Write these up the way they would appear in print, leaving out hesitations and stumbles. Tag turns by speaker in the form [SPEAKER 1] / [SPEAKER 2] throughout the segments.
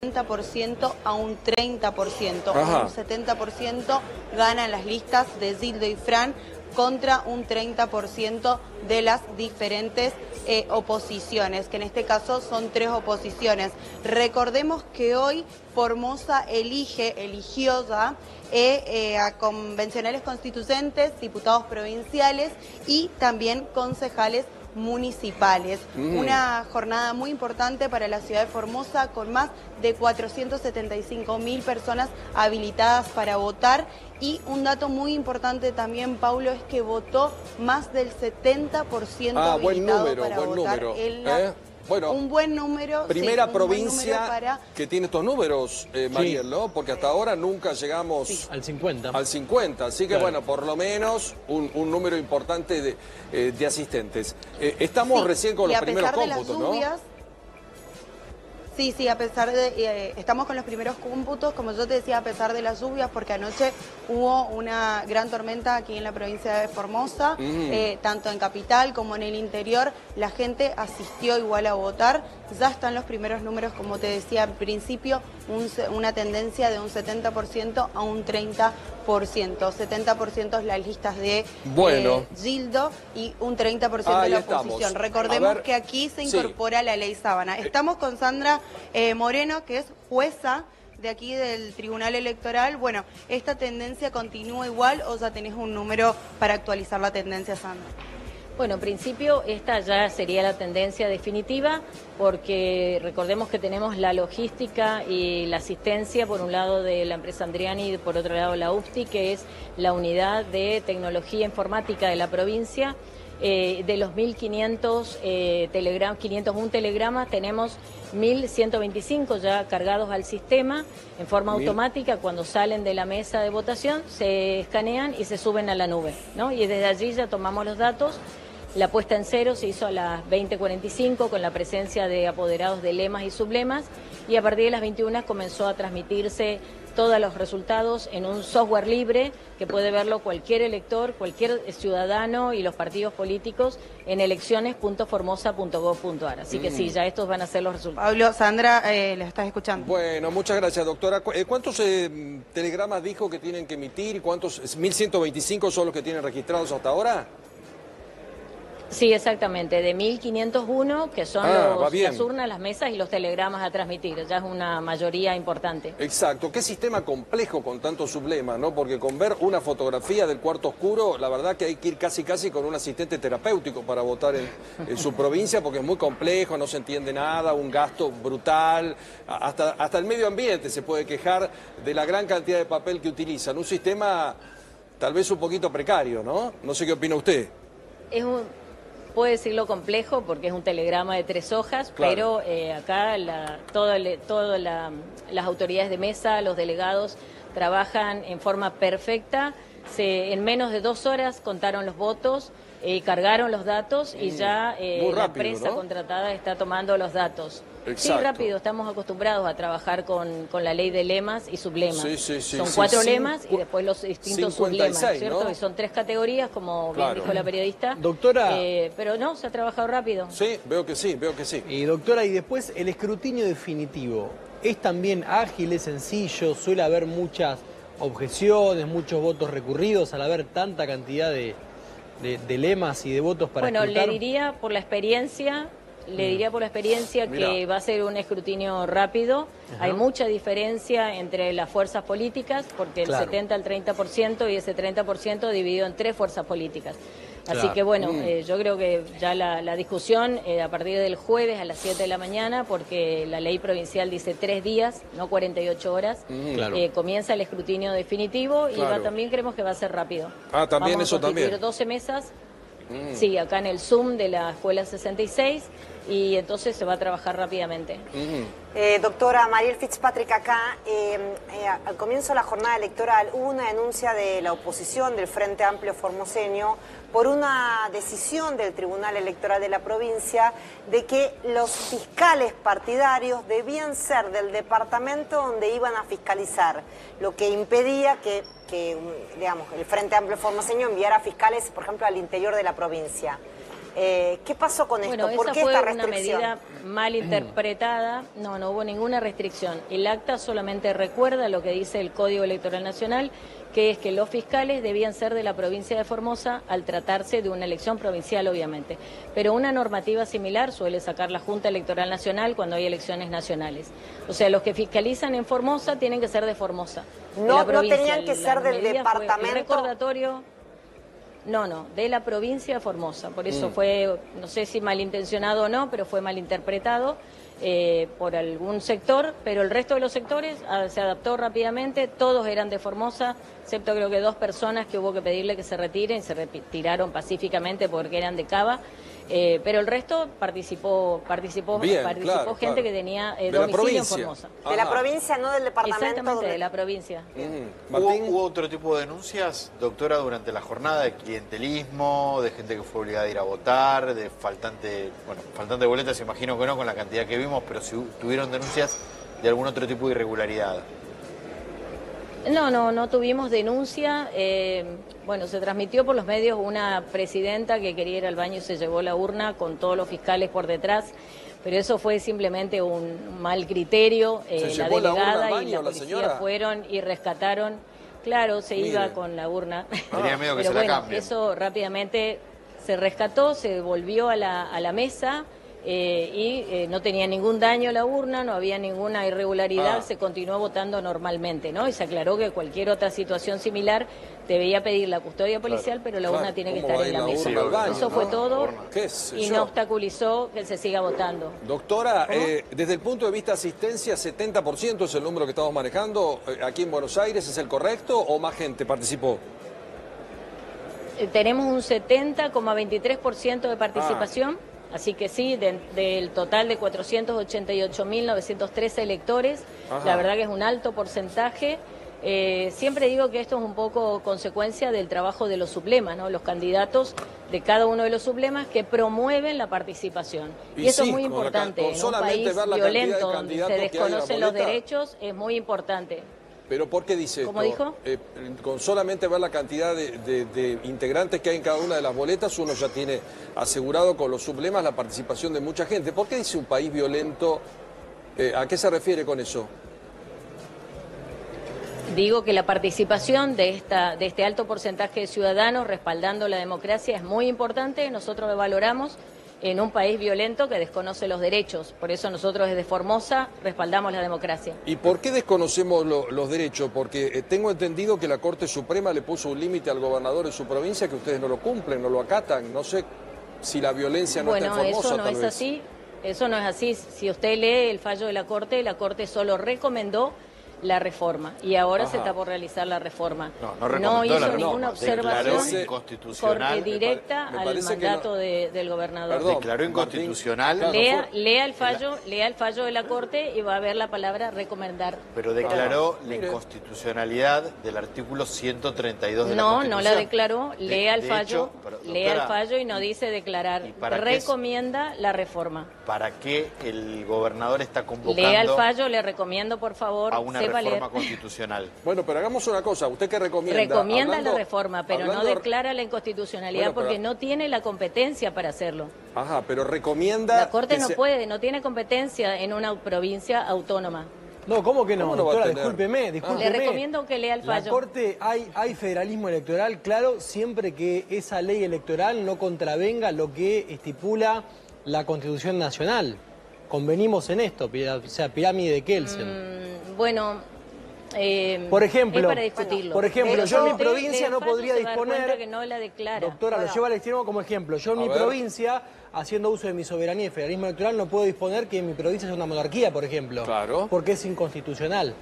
[SPEAKER 1] 70% a un 30%,
[SPEAKER 2] Ajá.
[SPEAKER 1] un 70% ganan las listas de Gildo y Fran contra un 30% de las diferentes oposiciones, que en este caso son 3 oposiciones. Recordemos que hoy Formosa eligió ya a convencionales constituyentes, diputados provinciales y también concejales municipales. Una jornada muy importante para la ciudad de Formosa, con más de 475.000 personas habilitadas para votar. Y un dato muy importante también, Paulo, es que votó más del 70% habilitado para votar.
[SPEAKER 2] Bueno,
[SPEAKER 1] un buen número.
[SPEAKER 2] Primera
[SPEAKER 1] sí,
[SPEAKER 2] provincia que tiene estos números, Mariel, ¿no? Porque hasta ahora nunca llegamos
[SPEAKER 3] al 50.
[SPEAKER 2] Al 50, así que bueno, por lo menos un número importante de asistentes. Estamos recién con los primeros cómputos, ¿no?
[SPEAKER 1] Sí, a pesar de... estamos con los primeros cómputos, como yo te decía, a pesar de las lluvias, porque anoche hubo una gran tormenta aquí en la provincia de Formosa, tanto en capital como en el interior. La gente asistió igual a votar. Ya están los primeros números, como te decía al principio, una tendencia de un 70% a un 30%. 70% es las listas de Gildo y un 30% de la oposición. Recordemos que aquí se incorpora la ley Sábana. Estamos con Sandra Moreno, que es jueza de aquí del Tribunal Electoral. Bueno, ¿esta tendencia continúa igual o ya tenés un número para actualizar la tendencia, Sandra?
[SPEAKER 4] Bueno, en principio esta ya sería la tendencia definitiva, porque recordemos que tenemos la logística y la asistencia, por un lado de la empresa Andriani y por otro lado la UFTI, que es la unidad de tecnología informática de la provincia. De los 1.500 501 telegramas, tenemos 1.125 ya cargados al sistema en forma automática. Cuando salen de la mesa de votación se escanean y se suben a la nube, ¿no? Y desde allí ya tomamos los datos. La puesta en cero se hizo a las 20:45 con la presencia de apoderados de lemas y sublemas, y a partir de las 21 comenzó a transmitirse todos los resultados en un software libre que puede verlo cualquier elector, cualquier ciudadano y los partidos políticos en elecciones.formosa.gov.ar. Así que sí, ya estos van a ser los resultados.
[SPEAKER 1] Pablo, Sandra, la estás escuchando.
[SPEAKER 2] Bueno, muchas gracias, doctora. ¿Cuántos telegramas dijo que tienen que emitir y cuántos? ¿1.125 son los que tienen registrados hasta ahora?
[SPEAKER 4] Sí, exactamente, de 1.501, que son las urnas, las mesas y los telegramas a transmitir. Ya es una mayoría importante.
[SPEAKER 2] Exacto. Qué sistema complejo con tantos sublemas, ¿no? Porque con ver una fotografía del cuarto oscuro, la verdad que hay que ir casi con un asistente terapéutico para votar en su provincia, porque es muy complejo, no se entiende nada, un gasto brutal. Hasta el medio ambiente se puede quejar de la gran cantidad de papel que utilizan. Un sistema tal vez un poquito precario, ¿no? No sé qué opina usted.
[SPEAKER 4] Puedo decirlo complejo porque es un telegrama de 3 hojas, pero acá todas las autoridades de mesa, los delegados, trabajan en forma perfecta. En menos de 2 horas contaron los votos, cargaron los datos y ya la empresa contratada está tomando los datos. Sí, rápido, estamos acostumbrados a trabajar con la ley de lemas y sublemas. Son 4 lemas y después los distintos sublemas, ¿cierto? ¿No? Y son 3 categorías, como bien dijo la periodista.
[SPEAKER 3] Doctora...
[SPEAKER 4] pero no, se ha trabajado rápido.
[SPEAKER 2] Sí, veo que sí.
[SPEAKER 3] Y doctora, y después el escrutinio definitivo, ¿es también ágil, es sencillo? ¿Suele haber muchas objeciones, muchos votos recurridos al haber tanta cantidad de lemas y de votos para escrutar?
[SPEAKER 4] Bueno, le diría por la experiencia que va a ser un escrutinio rápido. Hay mucha diferencia entre las fuerzas políticas, porque el 70 al 30% y ese 30% dividido en 3 fuerzas políticas. Así que bueno, yo creo que ya la discusión a partir del jueves a las 7 de la mañana, porque la ley provincial dice 3 días, no 48 horas, comienza el escrutinio definitivo y también creemos que va a ser rápido.
[SPEAKER 2] También
[SPEAKER 4] Vamos a constituir 12 mesas. Sí, acá en el Zoom de la Escuela 66, y entonces se va a trabajar rápidamente.
[SPEAKER 5] Doctora Mariel Fitzpatrick, acá al comienzo de la jornada electoral hubo una denuncia de la oposición del Frente Amplio Formoseño por una decisión del Tribunal Electoral de la provincia de que los fiscales partidarios debían ser del departamento donde iban a fiscalizar, lo que impedía que digamos, el Frente Amplio Formoseño enviara fiscales, por ejemplo, al interior de la provincia. ¿Qué pasó con esto?
[SPEAKER 4] Bueno,
[SPEAKER 5] ¿Por
[SPEAKER 4] esa
[SPEAKER 5] qué
[SPEAKER 4] fue
[SPEAKER 5] esta
[SPEAKER 4] una
[SPEAKER 5] restricción?
[SPEAKER 4] medida mal interpretada. No hubo ninguna restricción. El acta solamente recuerda lo que dice el Código Electoral Nacional, que es que los fiscales debían ser de la provincia de Formosa al tratarse de una elección provincial, obviamente. Pero una normativa similar suele sacar la Junta Electoral Nacional cuando hay elecciones nacionales. O sea, los que fiscalizan en Formosa tienen que ser de Formosa. De la provincia.
[SPEAKER 5] No tenían que ser del departamento.
[SPEAKER 4] El recordatorio. No, de la provincia de Formosa. Por eso fue, no sé si malintencionado o no, pero fue malinterpretado por algún sector, pero el resto de los sectores se adaptó rápidamente, todos eran de Formosa, excepto creo que 2 personas que hubo que pedirle que se retiren, se retiraron pacíficamente porque eran de Cava. Pero el resto participó
[SPEAKER 2] Bien, claro,
[SPEAKER 4] gente que tenía
[SPEAKER 2] de la
[SPEAKER 4] domicilio en
[SPEAKER 2] provincia.
[SPEAKER 4] Formosa.
[SPEAKER 5] De la provincia, no del departamento.
[SPEAKER 4] Exactamente, de la provincia.
[SPEAKER 2] Martín.
[SPEAKER 6] ¿Hubo otro tipo de denuncias, doctora, durante la jornada de clientelismo, de gente que fue obligada a ir a votar, de faltante de boletas, imagino que no, con la cantidad que vimos, pero si tuvieron denuncias de algún otro tipo de irregularidad?
[SPEAKER 4] No tuvimos denuncia. Bueno, se transmitió por los medios una presidenta que quería ir al baño y se llevó la urna con todos los fiscales por detrás, pero eso fue simplemente un mal criterio. La delegada y la policía fueron y rescataron. Claro, se iba con la urna.
[SPEAKER 6] Tenía miedo que
[SPEAKER 4] pero
[SPEAKER 6] se la
[SPEAKER 4] bueno,
[SPEAKER 6] cambien.
[SPEAKER 4] eso rápidamente se rescató, se volvió a la mesa. No tenía ningún daño la urna, no había ninguna irregularidad, se continuó votando normalmente, ¿no? Y se aclaró que cualquier otra situación similar debía pedir la custodia policial, pero la urna tiene que estar en la mesa. Eso fue todo y no obstaculizó que se siga votando.
[SPEAKER 2] Doctora, desde el punto de vista de asistencia, 70% es el número que estamos manejando aquí en Buenos Aires, ¿es el correcto o más gente participó?
[SPEAKER 4] Tenemos un 70,23% de participación. Así que sí, del total de 488.913 electores, la verdad que es un alto porcentaje. Siempre digo que esto es un poco consecuencia del trabajo de los sublemas, ¿no? Los candidatos de cada uno de los sublemas que promueven la participación. Y eso es muy importante. En un país violento donde se desconocen los derechos es muy importante.
[SPEAKER 2] ¿Pero por qué dice
[SPEAKER 4] esto? ¿Cómo dijo?
[SPEAKER 2] Con solamente ver la cantidad de integrantes que hay en cada una de las boletas, uno ya tiene asegurado con los sublemas la participación de mucha gente. ¿Por qué dice un país violento? ¿A qué se refiere con eso?
[SPEAKER 4] Digo que la participación de este alto porcentaje de ciudadanos respaldando la democracia es muy importante. Nosotros lo valoramos en un país violento que desconoce los derechos. Por eso nosotros desde Formosa respaldamos la democracia.
[SPEAKER 2] ¿Y por qué desconocemos los derechos? Porque tengo entendido que la Corte Suprema le puso un límite al gobernador de su provincia que ustedes no lo cumplen, no lo acatan. No sé si la violencia no está en Formosa,
[SPEAKER 4] eso no es así. Eso no es así. Si usted lee el fallo de la Corte solo recomendó la reforma y ahora se está por realizar la reforma. No hizo ninguna observación directa al mandato del gobernador.
[SPEAKER 6] Declaró inconstitucional.
[SPEAKER 4] Lea el fallo de la Corte y va a ver la palabra recomendar.
[SPEAKER 6] Pero declaró la inconstitucionalidad del artículo 132 de la Constitución.
[SPEAKER 4] No la declaró. Lea el fallo y no dice declarar. Recomienda la reforma.
[SPEAKER 6] ¿Para qué el gobernador está convocando?
[SPEAKER 4] Lea el fallo, le recomiendo por favor.
[SPEAKER 6] A una reforma constitucional.
[SPEAKER 2] Bueno, pero hagamos una cosa, ¿usted qué recomienda?
[SPEAKER 4] Recomienda la reforma, pero no declara la inconstitucionalidad porque no tiene la competencia para hacerlo.
[SPEAKER 2] Ajá, pero recomienda...
[SPEAKER 4] La Corte no tiene competencia en una provincia autónoma.
[SPEAKER 3] No, ¿cómo que no? Doctora, discúlpeme.
[SPEAKER 4] Le recomiendo que lea el fallo.
[SPEAKER 3] La Corte, hay federalismo electoral, claro, siempre que esa ley electoral no contravenga lo que estipula la Constitución Nacional. Convenimos en esto, o sea, pirámide de Kelsen. Por ejemplo,
[SPEAKER 4] es para discutirlo.
[SPEAKER 3] Por ejemplo, yo en mi provincia no podría disponer...
[SPEAKER 4] Que no la declara.
[SPEAKER 3] Doctora, lo llevo al extremo como ejemplo. Yo en mi provincia, haciendo uso de mi soberanía y federalismo electoral, no puedo disponer que en mi provincia sea una monarquía, por ejemplo.
[SPEAKER 2] Claro.
[SPEAKER 3] Porque es inconstitucional.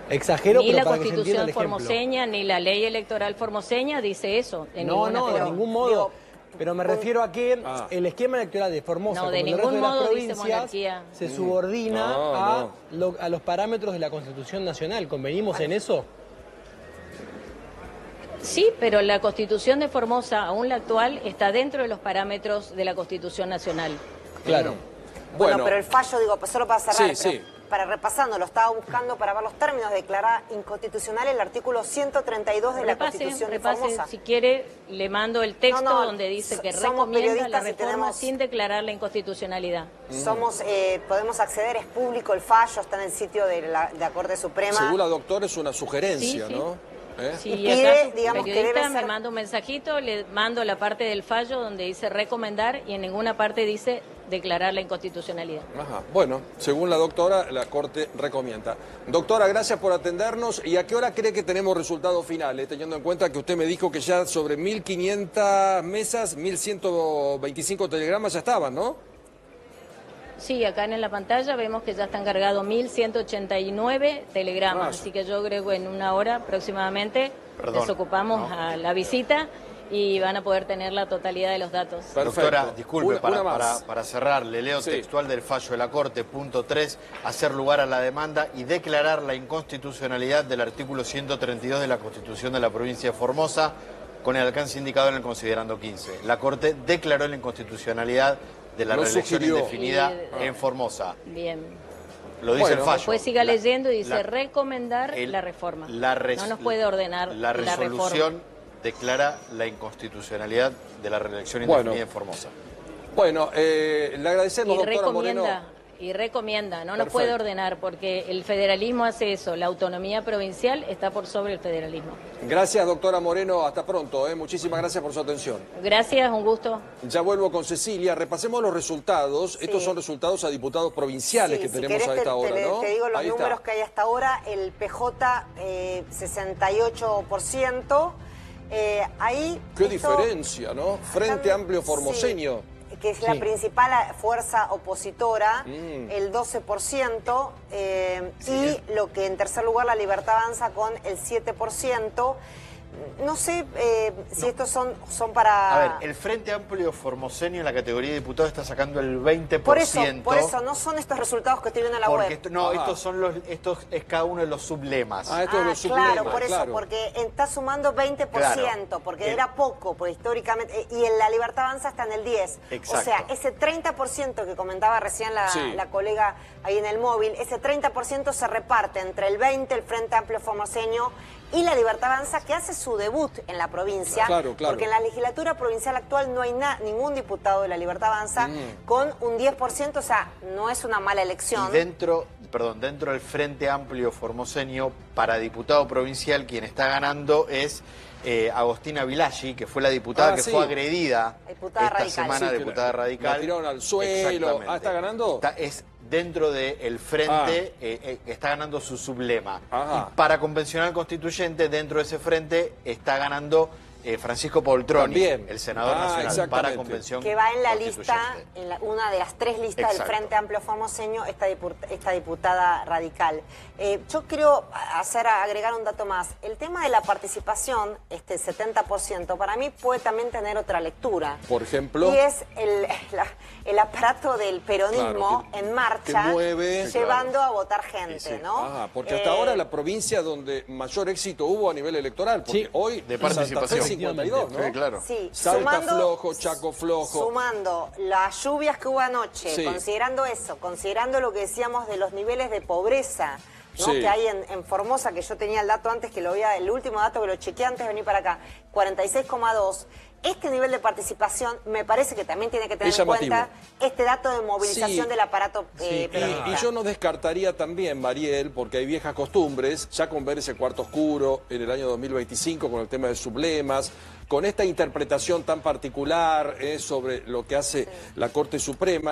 [SPEAKER 3] Exagero,
[SPEAKER 4] ni
[SPEAKER 3] pero
[SPEAKER 4] la
[SPEAKER 3] para que se entienda el
[SPEAKER 4] Constitución formoseña, ni la ley electoral formoseña dice eso.
[SPEAKER 3] De ningún modo. Pero me refiero a que el esquema electoral de Formosa, como el resto de las provincias, se subordina a los parámetros de la Constitución Nacional. ¿Convenimos en eso?
[SPEAKER 4] Sí, pero la Constitución de Formosa, aún la actual, está dentro de los parámetros de la Constitución Nacional.
[SPEAKER 3] Claro.
[SPEAKER 5] Bueno, pero el fallo, solo para cerrar, para repasando, lo estaba buscando para ver los términos, declara inconstitucional el artículo 132 de la Constitución de Formosa.
[SPEAKER 4] Si quiere, le mando el texto donde dice que recomienda la reforma sin declarar la inconstitucionalidad.
[SPEAKER 5] Podemos acceder, es público el fallo, está en el sitio de la Corte Suprema.
[SPEAKER 2] Según la doctora es una sugerencia,
[SPEAKER 4] sí.
[SPEAKER 2] ¿no?
[SPEAKER 4] Si
[SPEAKER 5] pide, digamos, que debe ser...
[SPEAKER 4] me manda un mensajito, le mando la parte del fallo donde dice recomendar y en ninguna parte dice declarar la inconstitucionalidad.
[SPEAKER 2] Ajá. Bueno, según la doctora, la Corte recomienda. Doctora, gracias por atendernos. ¿Y a qué hora cree que tenemos resultados finales? Teniendo en cuenta que usted me dijo que ya sobre 1.500 mesas, 1.125 telegramas ya estaban, ¿no?
[SPEAKER 4] Sí, acá en la pantalla vemos que ya están cargados 1.189 telegramas, así que yo creo que en una hora aproximadamente les ocupamos a la visita y van a poder tener la totalidad de los datos.
[SPEAKER 6] Perfecto. Doctora, disculpe, para cerrar, le leo textual del fallo de la Corte, punto 3, hacer lugar a la demanda y declarar la inconstitucionalidad del artículo 132 de la Constitución de la provincia de Formosa con el alcance indicado en el considerando 15. La Corte declaró la inconstitucionalidad de la reelección indefinida en Formosa.
[SPEAKER 4] Bien.
[SPEAKER 6] Lo dice el fallo.
[SPEAKER 4] Después siga leyendo y dice recomendar la reforma. No nos puede ordenar la reforma.
[SPEAKER 6] La resolución declara la inconstitucionalidad de la reelección indefinida en Formosa.
[SPEAKER 2] Bueno, le agradecemos, doctora Moreno.
[SPEAKER 4] Y recomienda, no nos puede ordenar, porque el federalismo hace eso, la autonomía provincial está por sobre el federalismo.
[SPEAKER 2] Gracias, doctora Moreno, hasta pronto. Muchísimas gracias por su atención.
[SPEAKER 4] Gracias, un gusto.
[SPEAKER 2] Ya vuelvo con Cecilia, repasemos los resultados. Estos son resultados a diputados provinciales que tenemos a esta hora, ¿no?
[SPEAKER 5] Te digo los números que hay hasta ahora, el PJ 68%.
[SPEAKER 2] Qué diferencia, ¿no? Frente Amplio Formoseño.
[SPEAKER 5] Que es la principal fuerza opositora, el 12%, y lo que en tercer lugar la Libertad Avanza con el 7%. No sé si estos son para...
[SPEAKER 6] A ver, el Frente Amplio Formoseño en la categoría de diputados está sacando el 20%.
[SPEAKER 5] Por eso, no son estos resultados que estoy viendo en la web.
[SPEAKER 6] Estos es cada uno de los sublemas.
[SPEAKER 2] Estos son los sublemas,
[SPEAKER 5] claro, por eso, porque está sumando 20%, porque era poco, porque históricamente, y en la Libertad Avanza está en el 10%.
[SPEAKER 6] Exacto.
[SPEAKER 5] O sea, ese 30% que comentaba recién la colega ahí en el móvil, ese 30% se reparte entre el 20%, el Frente Amplio Formoseño, y la Libertad Avanza, que hace su debut en la provincia, porque en la legislatura provincial actual no hay ningún diputado de la Libertad Avanza con un 10%, o sea, no es una mala elección.
[SPEAKER 6] Y dentro del Frente Amplio Formoseño, para diputado provincial, quien está ganando es Agostina Vilaggi, que fue la diputada que fue agredida esta semana, diputada radical.
[SPEAKER 2] La tiraron al suelo. ¿Está ganando?
[SPEAKER 6] Es dentro del frente, está ganando su sublema. Y para convencional constituyente, dentro de ese frente, está ganando Francisco Poltroni, el senador nacional, para convención
[SPEAKER 5] que va en la lista, en una de las 3 listas del Frente Amplio Formoseño, esta diputada radical. Yo quiero agregar un dato más. El tema de la participación, 70%, para mí puede también tener otra lectura.
[SPEAKER 2] Por ejemplo.
[SPEAKER 5] Y es el aparato del peronismo en marcha, llevando a votar gente, ¿no?
[SPEAKER 2] Porque hasta ahora la provincia donde mayor éxito hubo a nivel electoral, porque hoy
[SPEAKER 6] de participación.
[SPEAKER 2] 52, ¿no?
[SPEAKER 6] Sí, claro.
[SPEAKER 5] Sí,
[SPEAKER 2] Salta flojo, Chaco flojo.
[SPEAKER 5] Sumando las lluvias que hubo anoche, considerando eso, considerando lo que decíamos de los niveles de pobreza, ¿no? Que hay en Formosa, que yo tenía el dato antes, el último dato que lo chequeé antes de venir para acá, 46,2. Este nivel de participación me parece que también tiene que tener en cuenta este dato de movilización del aparato peronista.
[SPEAKER 2] Y yo no descartaría también, Mariel, porque hay viejas costumbres, ya con ver ese cuarto oscuro en el año 2025 con el tema de sublemas, con esta interpretación tan particular sobre lo que hace la Corte Suprema.